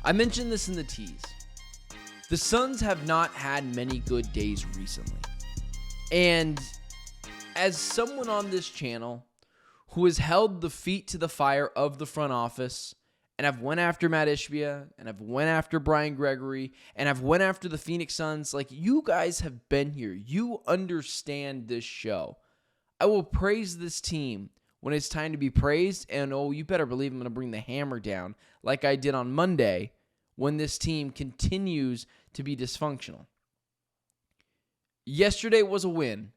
I mentioned this in the tease. The Suns have not had many good days recently. And as someone on this channel who has held the feet to the fire of the front office, and I've went after Matt Ishbia, and I've went after Brian Gregory, and I've went after the Phoenix Suns, like, you guys have been here. You understand this show. I will praise this team when it's time to be praised, and you better believe I'm going to bring the hammer down like I did on Monday when this team continues to be dysfunctional. Yesterday was a win.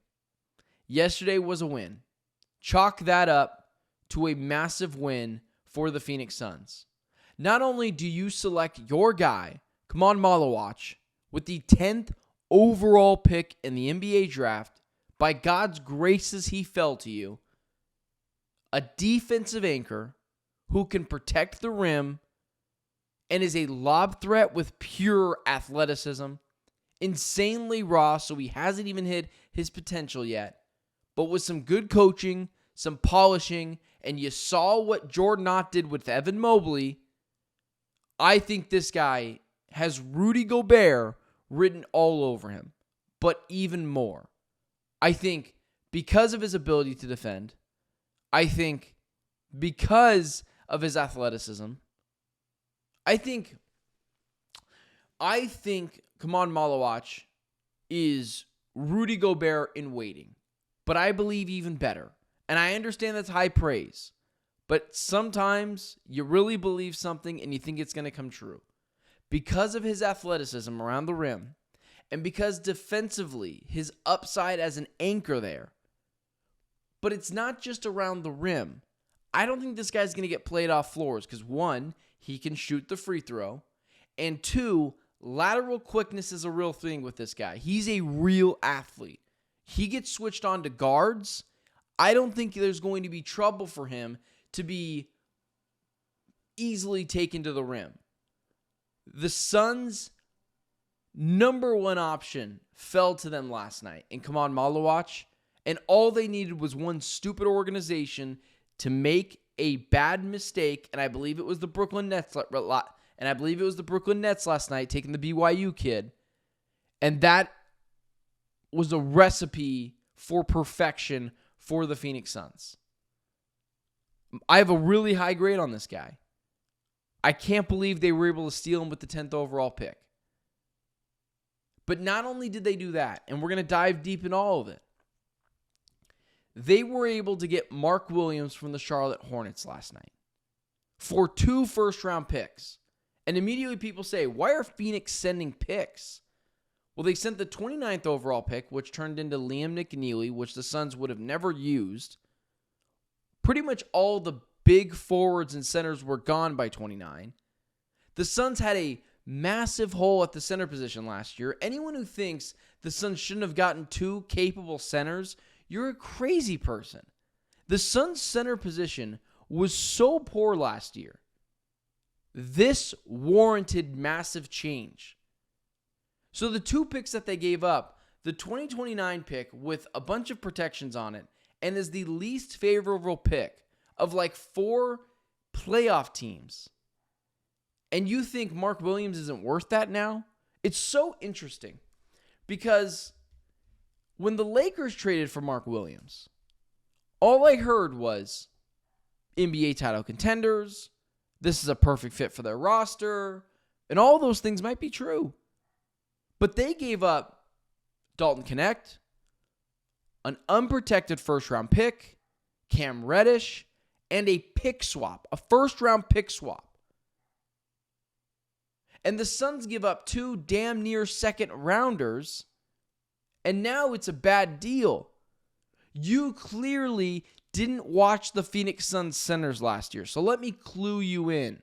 Chalk that up to a massive win for the Phoenix Suns. Not only do you select your guy, Khaman Maluach, with the 10th overall pick in the NBA draft, by God's graces he fell to you, a defensive anchor who can protect the rim and is a lob threat with pure athleticism, insanely raw, so he hasn't even hit his potential yet, but with some good coaching, some polishing, and you saw what Jordan Ott did with Evan Mobley. I think this guy has Rudy Gobert written all over him, but even more. I think because of his ability to defend, I think because of his athleticism, I think Khaman Maluach is Rudy Gobert in waiting. But I believe even better. And I understand that's high praise. But sometimes you really believe something and you think it's going to come true. Because of his athleticism around the rim, and because defensively, his upside as an anchor there. But it's not just around the rim. I don't think this guy's going to get played off floors because, one, he can shoot the free throw. And two, lateral quickness is a real thing with this guy. He's a real athlete. He gets switched on to guards. I don't think there's going to be trouble for him to be easily taken to the rim. The Suns' number one option fell to them last night in Khaman Maluach, and all they needed was one stupid organization to make a bad mistake, and I believe it was the Brooklyn Nets last night taking the BYU kid, and that was a recipe for perfection for the Phoenix Suns. I have a really high grade on this guy. I can't believe they were able to steal him with the 10th overall pick. But not only did they do that, and we're going to dive deep in all of it, they were able to get Mark Williams from the Charlotte Hornets last night for 2 first-round picks. And immediately people say, why are Phoenix sending picks? Well, they sent the 29th overall pick, which turned into Liam McNeely, which the Suns would have never used. Pretty much all the big forwards and centers were gone by 29. The Suns had a massive hole at the center position last year. Anyone who thinks the Suns shouldn't have gotten 2 capable centers, you're a crazy person. The Suns' center position was so poor last year. This warranted massive change. So the 2 picks that they gave up, the 2029 pick with a bunch of protections on it, and is the least favorable pick of like 4 playoff teams. And you think Mark Williams isn't worth that now? It's so interesting because when the Lakers traded for Mark Williams, all I heard was NBA title contenders, this is a perfect fit for their roster, and all those things might be true. But they gave up Dalton Connect, an unprotected first-round pick, Cam Reddish, and a pick swap, a first-round pick swap. And the Suns give up 2 damn near second-rounders, and now it's a bad deal. You clearly didn't watch the Phoenix Suns centers last year, so let me clue you in.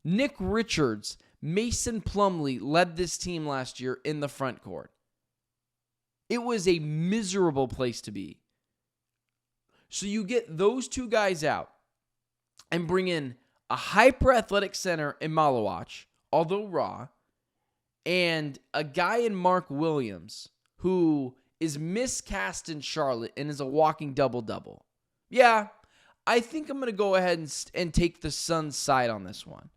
Nick Richards, Mason Plumlee led this team last year in the front court. It was a miserable place to be. So you get those 2 guys out and bring in a hyper-athletic center in Malawatch, although raw, and a guy in Mark Williams who is miscast in Charlotte and is a walking double-double. Yeah, I think I'm going to go ahead and take the Suns' side on this one.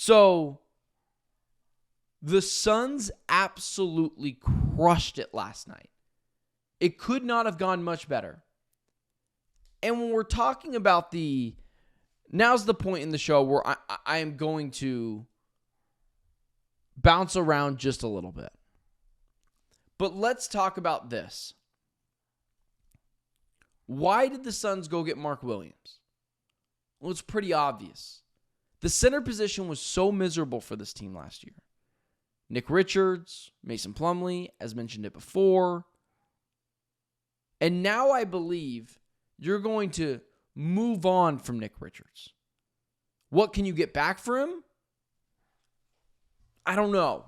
So the Suns absolutely crushed it last night. It could not have gone much better. And when we're talking about now's the point in the show where I am going to bounce around just a little bit. But let's talk about this. Why did the Suns go get Mark Williams? Well, it's pretty obvious. The center position was so miserable for this team last year. Nick Richards, Mason Plumlee, as mentioned it before. And now I believe you're going to move on from Nick Richards. What can you get back for him? I don't know.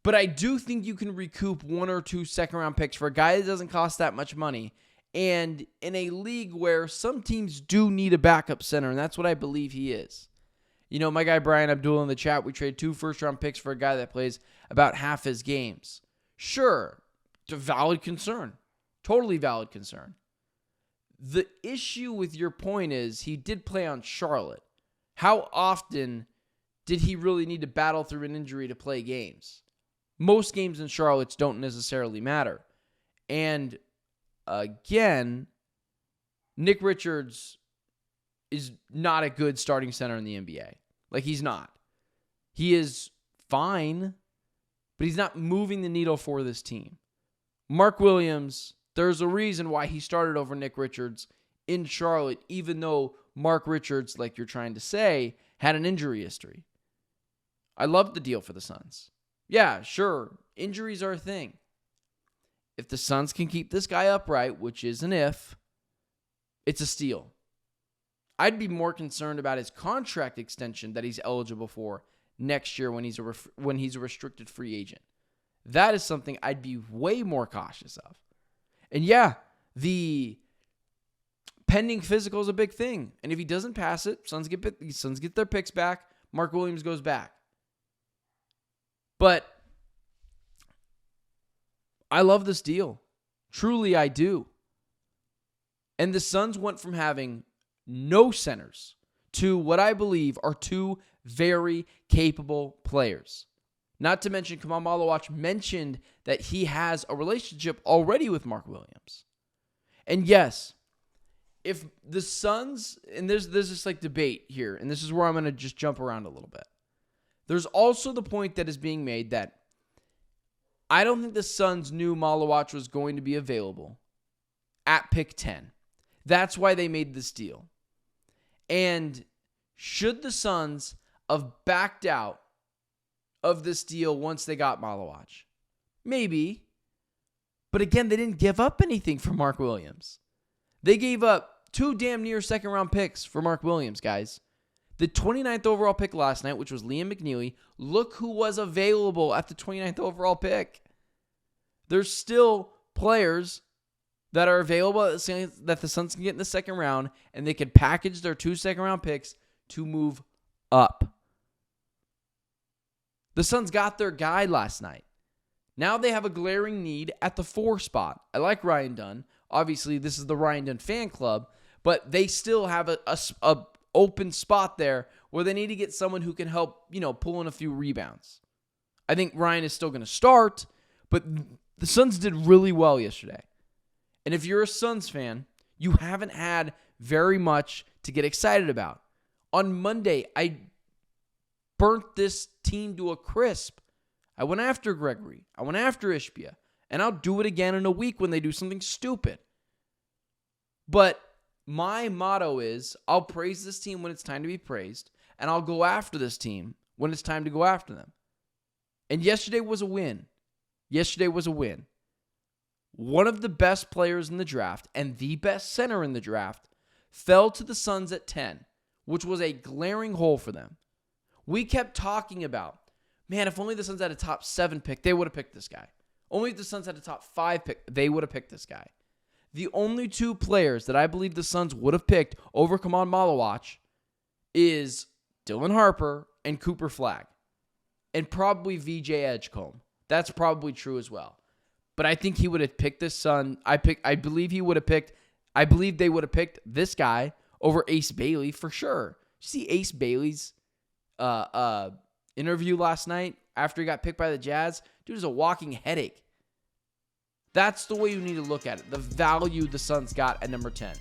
But I do think you can recoup 1 or 2 second-round picks for a guy that doesn't cost that much money. And in a league where some teams do need a backup center, and that's what I believe he is. You know, my guy Brian Abdul in the chat, we traded 2 first-round picks for a guy that plays about half his games. Sure, it's a valid concern. Totally valid concern. The issue with your point is he did play on Charlotte. How often did he really need to battle through an injury to play games? Most games in Charlotte don't necessarily matter. And again, Nick Richards is not a good starting center in the NBA. Like, he's not. He is fine, but he's not moving the needle for this team. Mark Williams, there's a reason why he started over Nick Richards in Charlotte, even though Mark Richards, like you're trying to say, had an injury history. I love the deal for the Suns. Yeah, sure, injuries are a thing. If the Suns can keep this guy upright, which is an if, it's a steal. I'd be more concerned about his contract extension that he's eligible for next year when he's a restricted free agent. That is something I'd be way more cautious of. And yeah, the pending physical is a big thing. And if he doesn't pass it, Suns get their picks back. Mark Williams goes back. But I love this deal. Truly, I do. And the Suns went from having no centers to what I believe are 2 very capable players. Not to mention, Kam Malawatch mentioned that he has a relationship already with Mark Williams. And yes, if the Suns, and there's this like debate here, and this is where I'm going to just jump around a little bit. There's also the point that is being made that I don't think the Suns knew Malawatch was going to be available at pick 10. That's why they made this deal. And should the Suns have backed out of this deal once they got Malawatch? Maybe. But again, they didn't give up anything for Mark Williams. They gave up 2 damn near second-round picks for Mark Williams, guys. The 29th overall pick last night, which was Liam McNeely, look who was available at the 29th overall pick. There's still players that are available that the Suns can get in the second round, and they can package their 2 second-round picks to move up. The Suns got their guy last night. Now they have a glaring need at the 4 spot. I like Ryan Dunn. Obviously, this is the Ryan Dunn fan club, but they still have a open spot there where they need to get someone who can help, pull in a few rebounds. I think Ryan is still going to start, but the Suns did really well yesterday. And if you're a Suns fan, you haven't had very much to get excited about. On Monday, I burnt this team to a crisp. I went after Gregory. I went after Ishbia. And I'll do it again in a week when they do something stupid. But my motto is, I'll praise this team when it's time to be praised, and I'll go after this team when it's time to go after them. And yesterday was a win. One of the best players in the draft and the best center in the draft fell to the Suns at 10, which was a glaring hole for them. We kept talking about, man, if only the Suns had a top 7 pick, they would have picked this guy. Only if the Suns had a top 5 pick, they would have picked this guy. The only 2 players that I believe the Suns would have picked over Khaman Maluach is Dylan Harper and Cooper Flagg. And probably VJ Edgecombe. That's probably true as well. But I think he would have picked this Sun. I believe they would have picked this guy over Ace Bailey for sure. You see Ace Bailey's interview last night after he got picked by the Jazz. Dude is a walking headache. That's the way you need to look at it. The value the Suns got at number 10.